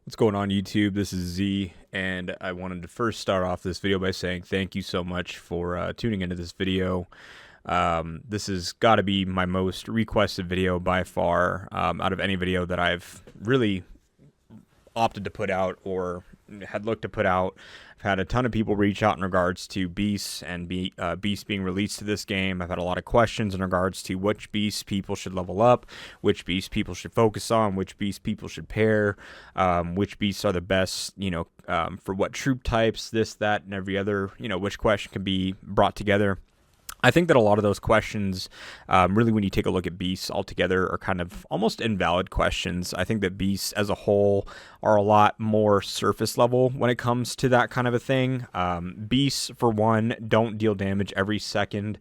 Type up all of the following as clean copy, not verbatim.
What's going on YouTube? This is Z, and I wanted to first start off this video by saying thank you so much for tuning into this video. This has got to be my most requested video by far out of any video that I've really opted to put out or had looked to put out. I've had a ton of people reach out in regards to Beasts and Beasts being released to this game. I've had a lot of questions in regards to which Beasts people should level up, which Beasts people should focus on, which Beasts people should pair, which Beasts are the best, for what troop types, this, that, and every other, which question can be brought together. I think that a lot of those questions, really, when you take a look at Beasts altogether, are kind of almost invalid questions. I think that Beasts as a whole are a lot more surface level when it comes to that kind of a thing. Beasts, for one, don't deal damage every second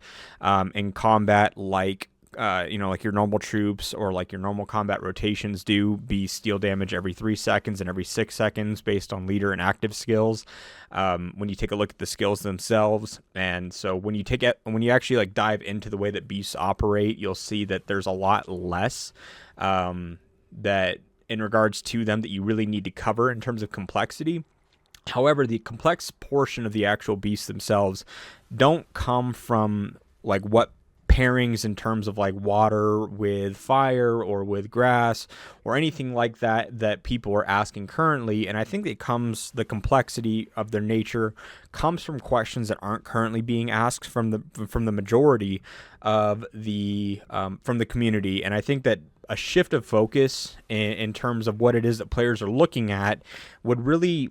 in combat like your normal troops or like your normal combat rotations do. Beasts deal damage every 3 seconds and every 6 seconds based on leader and active skills. When you take a look at the skills themselves, and so when you actually like dive into the way that Beasts operate, you'll see that there's a lot less that in regards to them that you really need to cover in terms of complexity. However, the complex portion of the actual Beasts themselves don't come from like what pairings in terms of like water with fire or with grass or anything like that people are asking currently. And I think the complexity of their nature comes from questions that aren't currently being asked from the majority of the from the community. And I think that a shift of focus in terms of what it is that players are looking at would really,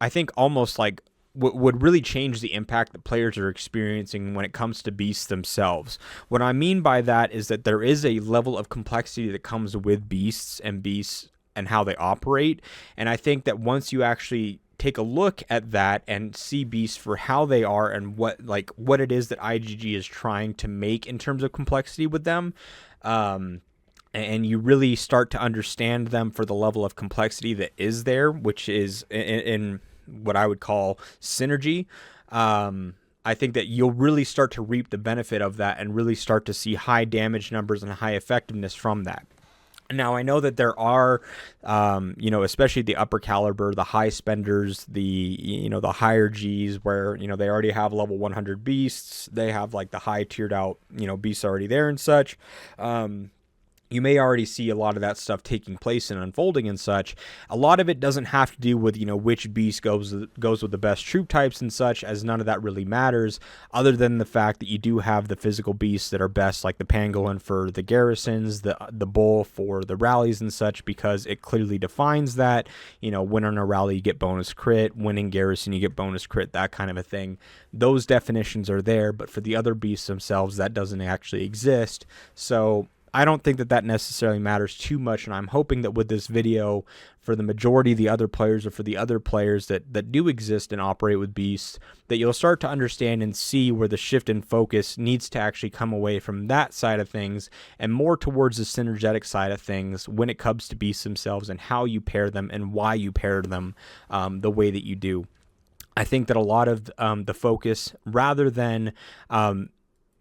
I think, almost like would really change the impact that players are experiencing when it comes to Beasts themselves. What I mean by that is that there is a level of complexity that comes with Beasts and how they operate. And I think that once you actually take a look at that and see Beasts for how they are and what it is that IGG is trying to make in terms of complexity with them, and you really start to understand them for the level of complexity that is there, which is in what I would call synergy. I think that you'll really start to reap the benefit of that and really start to see high damage numbers and high effectiveness from that. Now, I know that there are, especially the upper caliber, the high spenders, the higher Gs where, they already have level 100 beasts. They have like the high tiered out, beasts already there and such. You may already see a lot of that stuff taking place and unfolding and such. A lot of it doesn't have to do with, which beast goes with the best troop types and such, as none of that really matters, other than the fact that you do have the physical beasts that are best, like the pangolin for the garrisons, the bull for the rallies and such, because it clearly defines that, winning a rally, you get bonus crit, winning garrison, you get bonus crit, that kind of a thing. Those definitions are there, but for the other beasts themselves, that doesn't actually exist. So I don't think that necessarily matters too much, and I'm hoping that with this video, for the majority of the other players or for the other players that do exist and operate with Beasts, that you'll start to understand and see where the shift in focus needs to actually come away from that side of things and more towards the synergetic side of things when it comes to Beasts themselves and how you pair them and why you pair them the way that you do. I think that a lot of the focus, rather than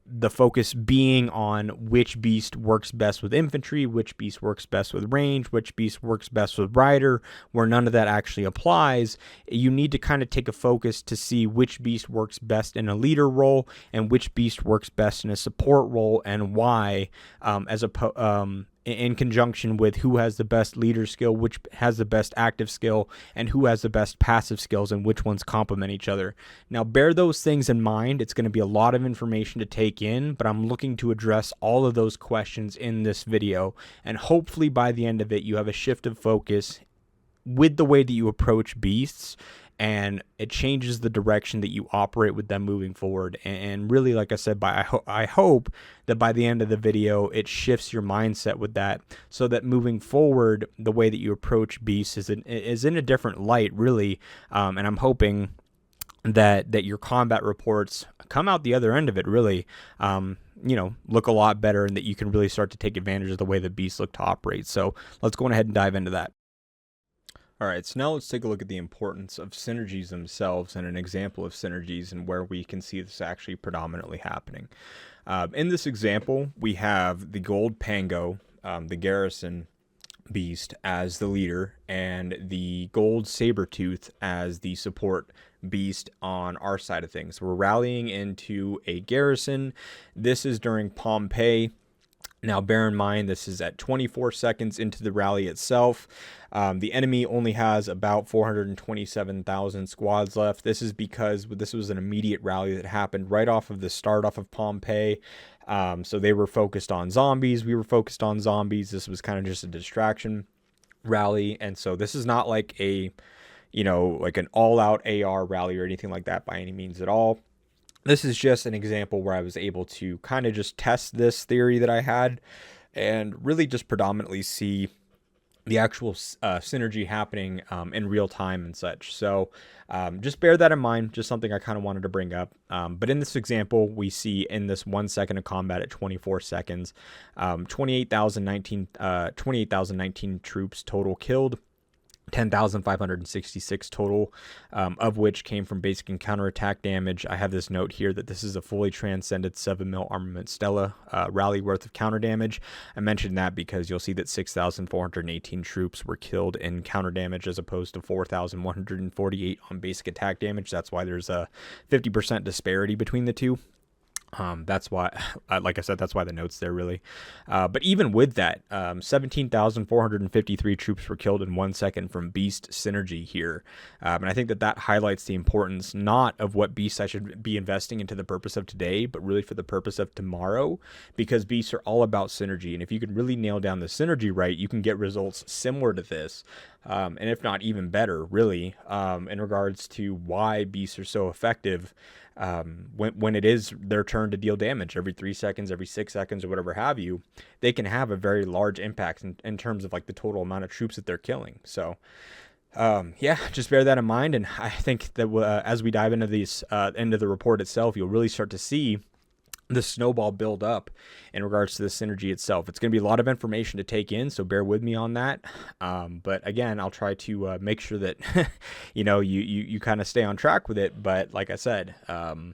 the focus being on which beast works best with infantry, which beast works best with range, which beast works best with rider, where none of that actually applies, you need to kind of take a focus to see which beast works best in a leader role and which beast works best in a support role and why, in conjunction with who has the best leader skill, which has the best active skill, and who has the best passive skills, and which ones complement each other. Now, bear those things in mind. It's going to be a lot of information to take in, but I'm looking to address all of those questions in this video, and hopefully by the end of it, you have a shift of focus with the way that you approach beasts, and it changes the direction that you operate with them moving forward. And really, like I said, I hope that by the end of the video, it shifts your mindset with that, so that moving forward, the way that you approach beasts is in a different light, really. And I'm hoping that your combat reports come out the other end of it, really, look a lot better, and that you can really start to take advantage of the way that beasts look to operate. So let's go ahead and dive into that. Alright, so now let's take a look at the importance of synergies themselves and an example of synergies and where we can see this actually predominantly happening. In this example, we have the gold Pango, the garrison, beast as the leader and the gold Sabertooth as the support beast on our side of things. We're rallying into a garrison. This is during Pompeii. Now, bear in mind, this is at 24 seconds into the rally itself. The enemy only has about 427,000 squads left. This is because this was an immediate rally that happened right off of the start off of Pompeii. So they were focused on zombies. We were focused on zombies. This was kind of just a distraction rally. And so this is not like like an all-out AR rally or anything like that by any means at all. This is just an example where I was able to kind of just test this theory that I had and really just predominantly see the actual synergy happening in real time and such. So just bear that in mind, just something I kind of wanted to bring up. But in this example, we see in this 1 second of combat at 24 seconds, 28,019 troops total killed. 10,566 total, of which came from basic and counterattack damage. I have this note here that this is a fully transcended 7mm armament Stella rally worth of counter damage. I mentioned that because you'll see that 6,418 troops were killed in counter damage as opposed to 4,148 on basic attack damage. That's why there's a 50% disparity between the two. That's why, like I said, that's why the note's there really. But even with that, 17,453 troops were killed in 1 second from Beast synergy here. And I think that highlights the importance not of what Beasts I should be investing into the purpose of today, but really for the purpose of tomorrow, because Beasts are all about synergy. And if you can really nail down the synergy right, you can get results similar to this. And if not even better, really, in regards to why Beasts are so effective. When it is their turn to deal damage every 3 seconds, every 6 seconds, or whatever have you, they can have a very large impact in terms of like the total amount of troops that they're killing. So, yeah, just bear that in mind. And I think that as we dive into into the report itself, you'll really start to see the snowball build up in regards to the synergy itself. It's going to be a lot of information to take in, so bear with me on that. But again, I'll try to make sure that you kind of stay on track with it. But like I said,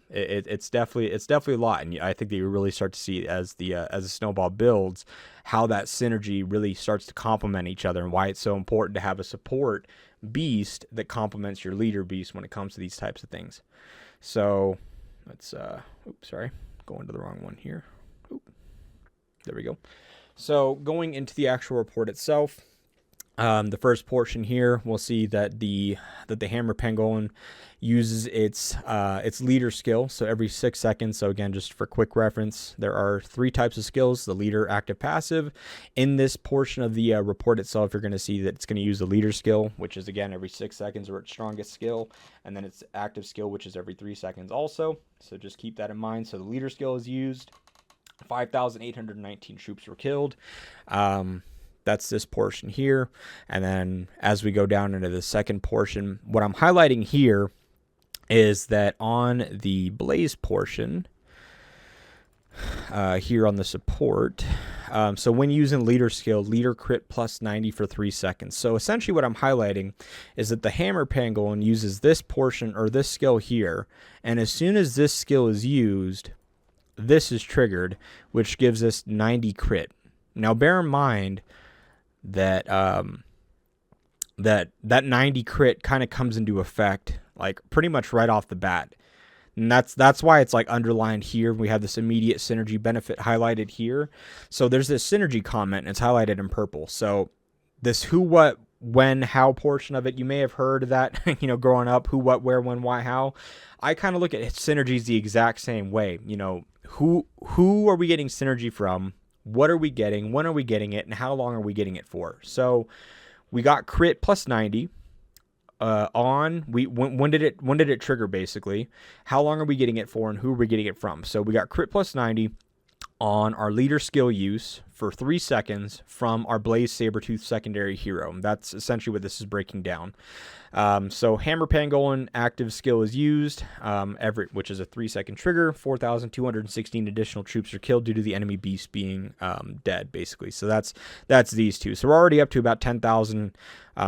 it's definitely a lot, and I think that you really start to see as the snowball builds how that synergy really starts to complement each other, and why it's so important to have a support beast that complements your leader beast when it comes to these types of things. So let's going to the wrong one here. Oop. There we go. So going into the actual report itself, the first portion here, we'll see that the hammer pangolin uses its leader skill. So every 6 seconds. So again, just for quick reference, there are 3 types of skills: the leader, active, passive. In this portion of the report itself, you're going to see that it's going to use the leader skill, which is again every 6 seconds, or its strongest skill, and then its active skill, which is every 3 seconds also. So just keep that in mind. So the leader skill is used. 5,819 troops were killed. That's this portion here. And then as we go down into the second portion, what I'm highlighting here is that on the blaze portion, here on the support, so when using leader skill, leader crit plus 90 for 3 seconds. So essentially what I'm highlighting is that the hammer pangolin uses this portion, or this skill here, and as soon as this skill is used, this is triggered, which gives us 90 crit. Now bear in mind that that 90 crit kind of comes into effect like pretty much right off the bat. And that's why it's like underlined here. We have this immediate synergy benefit highlighted here. So there's this synergy comment, and it's highlighted in purple. So this who, what, when, how portion of it, you may have heard of that, growing up, who, what, where, when, why, how. I kind of look at synergies the exact same way. Who are we getting synergy from? What are we getting? When are we getting it? And how long are we getting it for? So we got crit plus 90 when did it trigger, basically? How long are we getting it for, and who are we getting it from? So we got crit plus 90 on our leader skill use for 3 seconds from our Blaze Sabertooth secondary hero. That's essentially what this is breaking down. So Hammer Pangolin active skill is used, which is a 3-second trigger. 4,216 additional troops are killed due to the enemy beast being dead, basically. So that's these two. So we're already up to about 10,000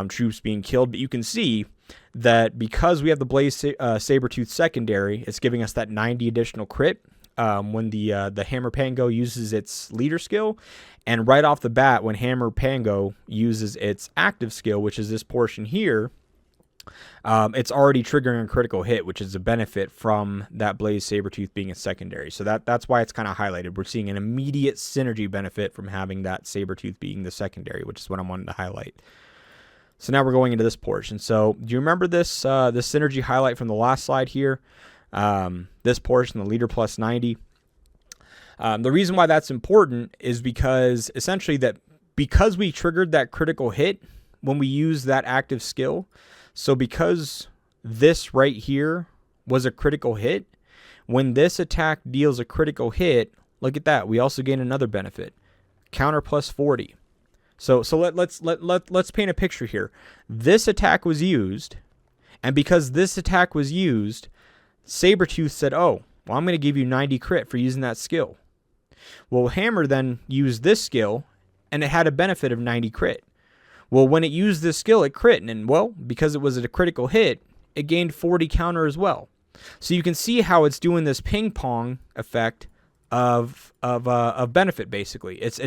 troops being killed, but you can see that because we have the Blaze Sabertooth secondary, it's giving us that 90 additional crit. when the Hammer Pango uses its leader skill, and right off the bat when Hammer Pango uses its active skill, which is this portion here, it's already triggering a critical hit, which is a benefit from that Blaze Sabertooth being a secondary. So that's why it's kind of highlighted. We're seeing an immediate synergy benefit from having that Sabertooth being the secondary, which is what I wanted to highlight. So now we're going into this portion. So do you remember this this synergy highlight from the last slide here? This portion, the leader plus 90. The reason why that's important is because essentially because we triggered that critical hit when we use that active skill. So because this right here was a critical hit, when this attack deals a critical hit, look at that. We also gain another benefit, counter plus 40. So let's paint a picture here. This attack was used, and because this attack was used, Sabertooth said, "Oh, well, I'm going to give you 90 crit for using that skill." Well, Hammer then used this skill, and it had a benefit of 90 crit. Well, when it used this skill, it crit, and well, because it was a critical hit, it gained 40 counter as well. So you can see how it's doing this ping pong effect of benefit. Basically, it's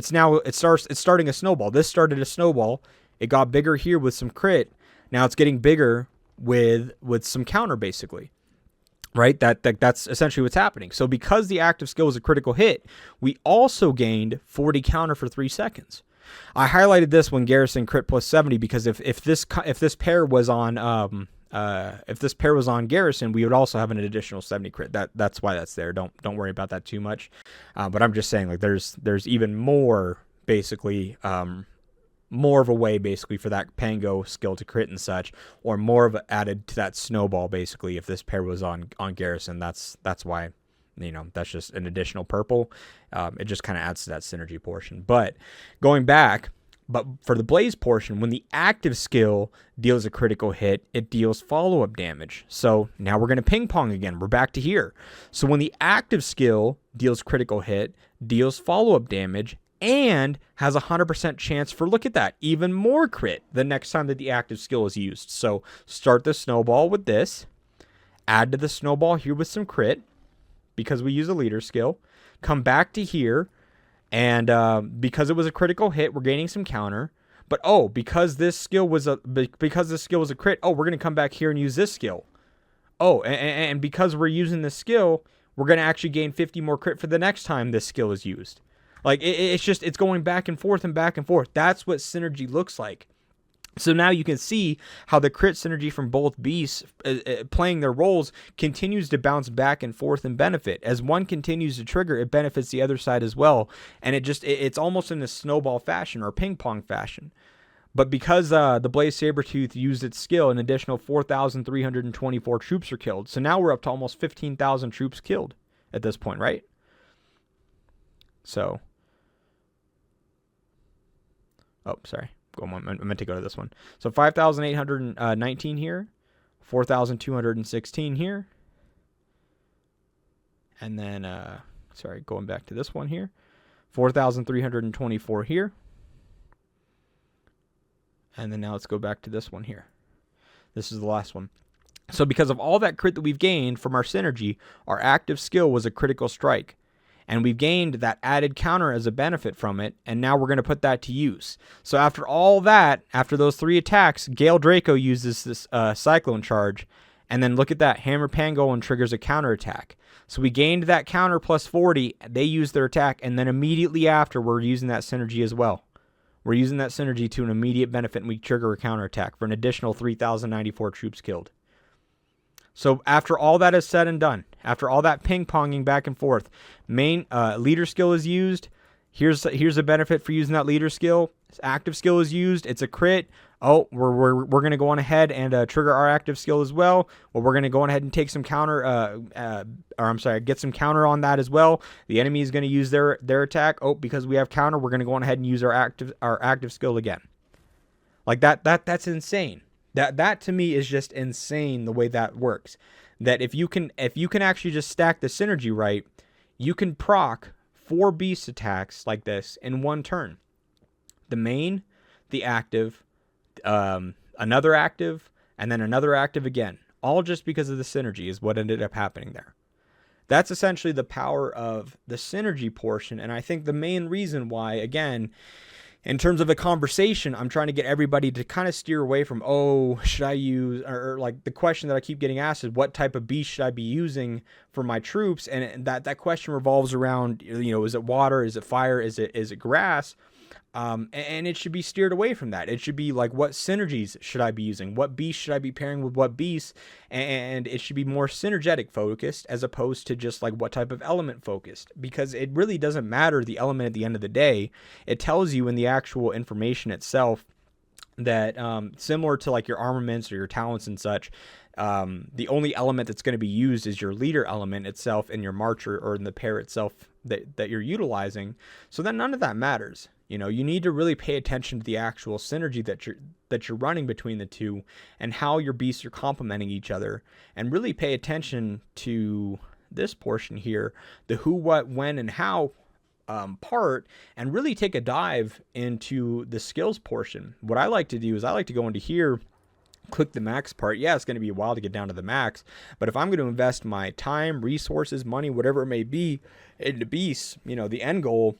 starting a snowball. This started a snowball. It got bigger here with some crit. Now it's getting bigger with some counter, basically. Right? That's essentially what's happening. So because the active skill was a critical hit, we also gained 40 counter for 3 seconds. I highlighted this when Garrison crit plus 70 because if this pair was on Garrison, we would also have an additional 70 crit. That's why that's there. Don't worry about that too much. But I'm just saying, like, there's even more, basically, more of a way basically for that Pango skill to crit and such, or more of added to that snowball basically if this pair was on Garrison. That's why, you know, that's just an additional purple. It just kind of adds to that synergy portion. But going back, but for the Blaze portion, when the active skill deals a critical hit, it deals follow-up damage. So now we're going to ping pong again. We're back to here. So when the active skill deals critical hit, deals follow-up damage, and has a 100% chance for, look at that, even more crit the next time that the active skill is used. So start the snowball with this, add to the snowball here with some crit, because we use a leader skill, come back to here, and because it was a critical hit, we're gaining some counter. But because this skill was a crit, we're going to come back here and use this skill. And because we're using this skill, we're going to actually gain 50 more crit for the next time this skill is used. Like, it's going back and forth and back and forth. That's what synergy looks like. So now you can see how the crit synergy from both beasts playing their roles continues to bounce back and forth and benefit. As one continues to trigger, it benefits the other side as well. And it's almost in a snowball fashion or ping pong fashion. But because the Blaze Sabertooth used its skill, an additional 4,324 troops are killed. So now we're up to almost 15,000 troops killed at this point, right? So, sorry. I meant to go to this one. So 5,819 here, 4,216 here, and then, going back to this one here, 4,324 here, and then now let's go back to this one here. This is the last one. So because of all that crit that we've gained from our synergy, our active skill was a critical strike. And we've gained that added counter as a benefit from it, and now we're going to put that to use. So after all that, after those 3 attacks, Gale Draco uses this Cyclone Charge, and then look at that, Hammer Pangolin triggers a counter attack. So we gained that counter plus 40, they use their attack, and then immediately after, we're using that synergy as well. We're using that synergy to an immediate benefit, and we trigger a counter attack for an additional 3,094 troops killed. So after all that is said and done, after all that ping-ponging back and forth, main leader skill is used. Here's a benefit for using that leader skill. Active skill is used. It's a crit. We're going to go on ahead and trigger our active skill as well. Well, we're going to go on ahead and take some counter, get some counter on that as well. The enemy is going to use their attack. Because we have counter, we're going to go on ahead and use our active skill again. Like that's insane. That to me is just insane the way that works. That if you can actually just stack the synergy right, you can proc 4 beast attacks like this in one turn. The main, the active, another active, and then another active again. All just because of the synergy is what ended up happening there. That's essentially the power of the synergy portion. And I think the main reason why, again, in terms of a conversation, I'm trying to get everybody to kind of steer away from, oh, should I use, or like the question that I keep getting asked is, what type of beast should I be using for my troops? And that question revolves around, is it water? Is it fire? Is it grass? And it should be steered away from that. It should be like, what synergies should I be using? What beast should I be pairing with what beast? And it should be more synergetic focused as opposed to just like what type of element focused, because it really doesn't matter the element at the end of the day. It tells you in the actual information itself that similar to like your armaments or your talents and such, the only element that's going to be used is your leader element itself in your marcher or in the pair itself that you're utilizing. So then none of that matters. You need to really pay attention to the actual synergy that you're running between the two and how your beasts are complementing each other, and really pay attention to this portion here, the who, what, when, and how part, and really take a dive into the skills portion. What I like to do is I like to go into here, click the max part. Yeah, it's going to be a while to get down to the max, but if I'm going to invest my time, resources, money, whatever it may be, into beasts, the end goal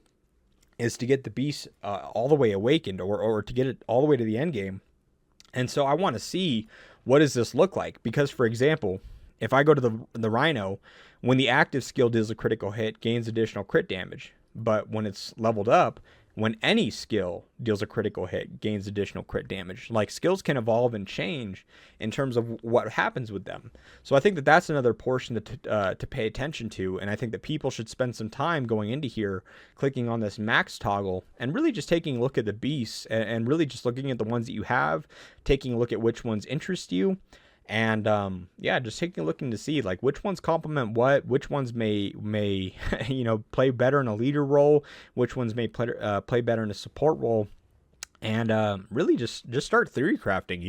is to get the beast all the way awakened, or to get it all the way to the end game. And so I want to see, what does this look like? Because, for example, if I go to the Rhino, when the active skill deals a critical hit, gains additional crit damage. But when it's leveled up, when any skill deals a critical hit, gains additional crit damage. Like, skills can evolve and change in terms of what happens with them. So I think that that's another portion to pay attention to. And I think that people should spend some time going into here, clicking on this max toggle, and really just taking a look at the beasts, and really just looking at the ones that you have, taking a look at which ones interest you. And just taking a looking to see like which ones complement what, which ones may play better in a leader role, which ones may play better in a support role, and really just start theory crafting.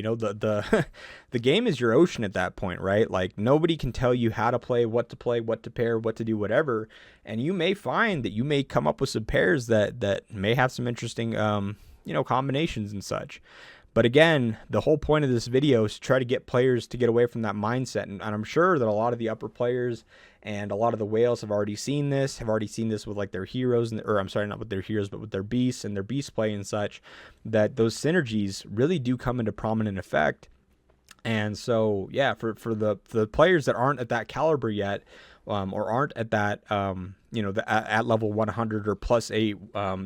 The game is your ocean at that point, right? Like, nobody can tell you how to play, what to pair, what to do, whatever. And you may find that you may come up with some pairs that may have some interesting combinations and such. But again, the whole point of this video is to try to get players to get away from that mindset. And I'm sure that a lot of the upper players and a lot of the whales have already seen this with like their heroes, or I'm sorry, not with their heroes, but with their beasts and their beast play and such, that those synergies really do come into prominent effect. And so, yeah, for the players that aren't at that caliber yet, or aren't at that, at level 100 or plus 8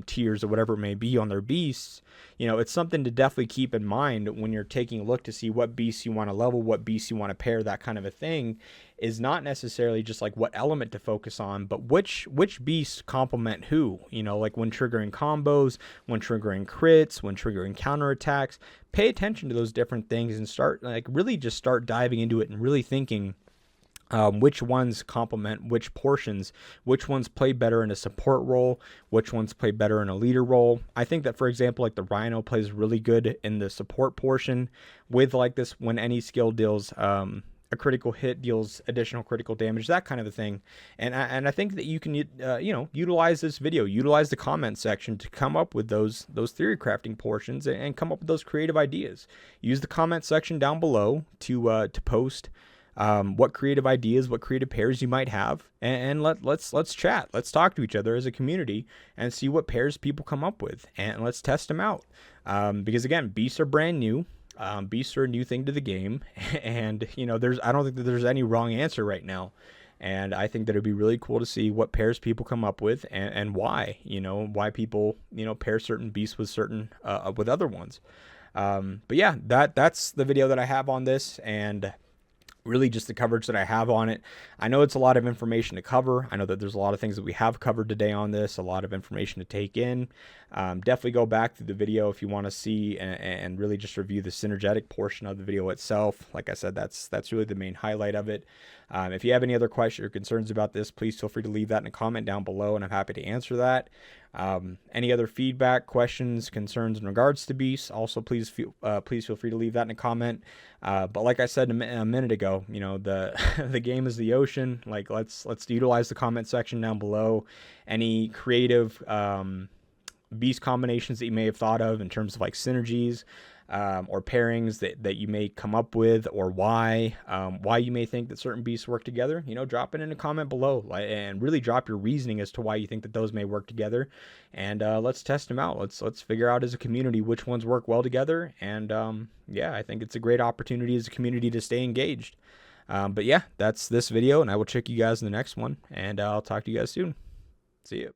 tiers or whatever it may be on their beasts, it's something to definitely keep in mind when you're taking a look to see what beasts you want to level, what beasts you want to pair, that kind of a thing. Is not necessarily just like what element to focus on, but which beasts complement who, like when triggering combos, when triggering crits, when triggering counterattacks. Pay attention to those different things and start diving into it and really thinking which ones complement which portions, which ones play better in a support role, which ones play better in a leader role. I think that, for example, like the Rhino plays really good in the support portion with like this, when any skill deals a critical hit, deals additional critical damage, that kind of a thing. And I think that you can utilize this video, utilize the comment section to come up with those theory crafting portions and come up with those creative ideas. Use the comment section down below to post what creative ideas, what creative pairs you might have, and let's chat. Let's talk to each other as a community and see what pairs people come up with, and let's test them out. Because again, beasts are brand new. Beasts are a new thing to the game, and I don't think that there's any wrong answer right now. And I think that it'd be really cool to see what pairs people come up with, and why, why people, pair certain beasts with certain, with other ones. But yeah, that's the video that I have on this, and really just the coverage that I have on it. I know it's a lot of information to cover. I know that there's a lot of things that we have covered today on this, a lot of information to take in. Definitely go back through the video if you want to see and really just review the synergetic portion of the video itself. Like I said, that's really the main highlight of it. If you have any other questions or concerns about this, please feel free to leave that in a comment down below, and I'm happy to answer that. Any other feedback, questions, concerns in regards to beasts, also please feel free to leave that in a comment. But like I said a minute ago, the game is the ocean. Like, let's utilize the comment section down below. Any creative beast combinations that you may have thought of in terms of like synergies, or pairings that you may come up with, or why you may think that certain beasts work together. Drop it in a comment below, and really drop your reasoning as to why you think that those may work together, and let's test them out. Let's figure out as a community which ones work well together. And yeah, I think it's a great opportunity as a community to stay engaged. But yeah, that's this video, and I will check you guys in the next one, and I'll talk to you guys soon. See you.